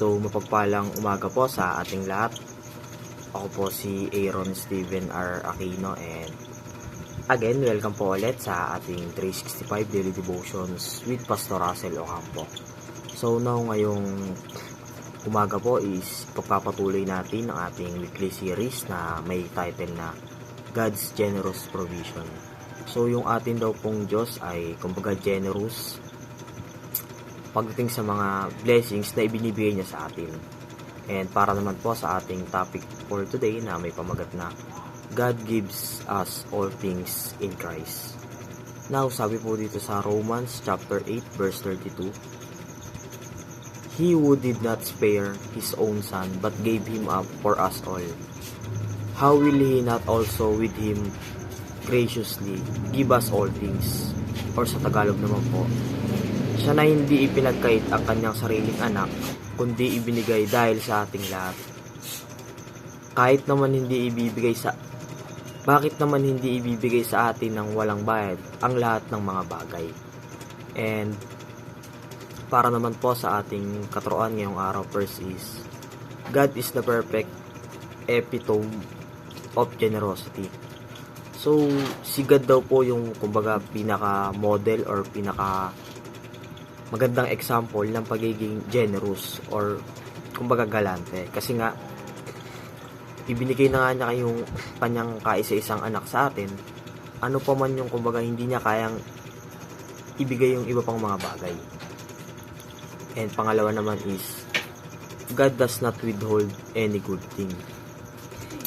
So, mapagpalang umaga po sa ating lahat. Ako po si Aaron Steven R. Aquino and again, welcome po ulit sa ating 365 Daily Devotions with Pastor Russell Ocampo. So, now ngayong umaga po is pagpapatuloy natin ang ating weekly series na may title na God's Generous Provision. So, yung atin daw pong Diyos ay kumbaga generous pagdating sa mga blessings na ibinibigay niya sa atin. And para naman po sa ating topic for today na may pamagat na God gives us all things in Christ. Now, sabi po dito sa Romans chapter 8 verse 32, He who did not spare His own Son but gave Him up for us all, how will He not also with Him graciously give us all things? Or sa Tagalog naman po, siya na hindi ipinagkait ang kanyang sariling anak, kundi ibinigay dahil sa ating lahat. Bakit naman hindi ibibigay sa atin ng walang bayad ang lahat ng mga bagay? And para naman po sa ating katuruan ngayong araw, first is God is the perfect epitome of generosity. So, si God daw po yung kumbaga pinaka-model or magandang example ng pagiging generous or kumbaga galante. Kasi nga, ibinigay na nga niya yung kanyang kaisa-isang anak sa atin. Ano pa man yung kumbaga hindi niya kayang ibigay yung iba pang mga bagay. And pangalawa naman is, God does not withhold any good thing.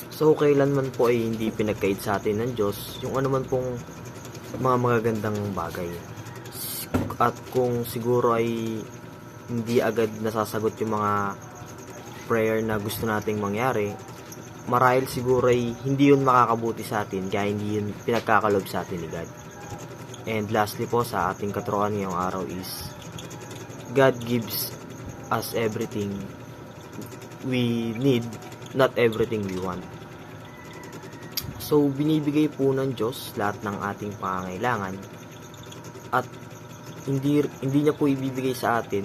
So, kailanman po ay hindi pinagkait sa atin ng Diyos yung ano man pong mga magagandang bagay. At kung siguro ay hindi agad nasasagot yung mga prayer na gusto nating mangyari, marahil siguro ay hindi yun makakabuti sa atin, kaya hindi yun pinagkakalob sa atin ni God. And lastly po sa ating katuruan ngayong araw is, God gives us everything we need, not everything we want. So, binibigay po ng Diyos lahat ng ating pangangailangan at hindi niya po ibibigay sa atin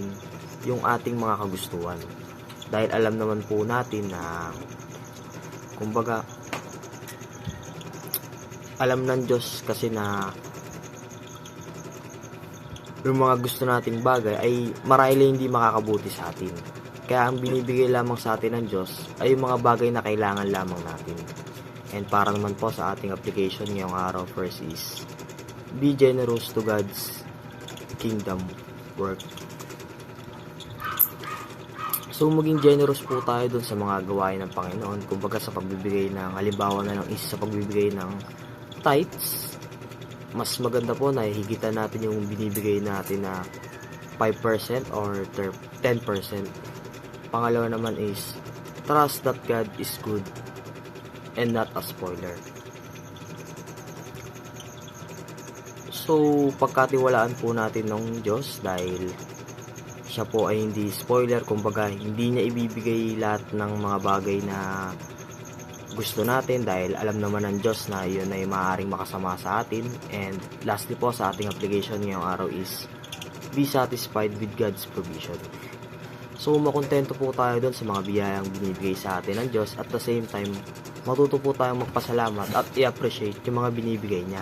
yung ating mga kagustuhan. Dahil alam naman po natin na kumbaga alam ng Diyos kasi na yung mga gusto nating bagay ay marahil hindi makakabuti sa atin. Kaya ang binibigay lamang sa atin ng Diyos ay yung mga bagay na kailangan lamang natin. And para naman po sa ating application ngayong araw, first is be generous to God's kingdom work. So, maging generous po tayo dun sa mga gawain ng Panginoon. Kumbaga sa pagbibigay ng, halimbawa na lang is sa pagbibigay ng tithes, mas maganda po na higitan natin yung binibigay natin na 5% or 10%. Pangalawa naman is trust that God is good and not a spoiler. So, pagkatiwalaan po natin ng Diyos dahil siya po ay hindi spoiler, kumbaga hindi niya ibibigay lahat ng mga bagay na gusto natin dahil alam naman ng Diyos na yun ay maaaring makasama sa atin. And lastly po sa ating application ngayong araw is be satisfied with God's provision. So, makontento po tayo dun sa mga biyayang binibigay sa atin ng Diyos at the same time, matuto po tayong magpasalamat at i-appreciate yung mga binibigay niya.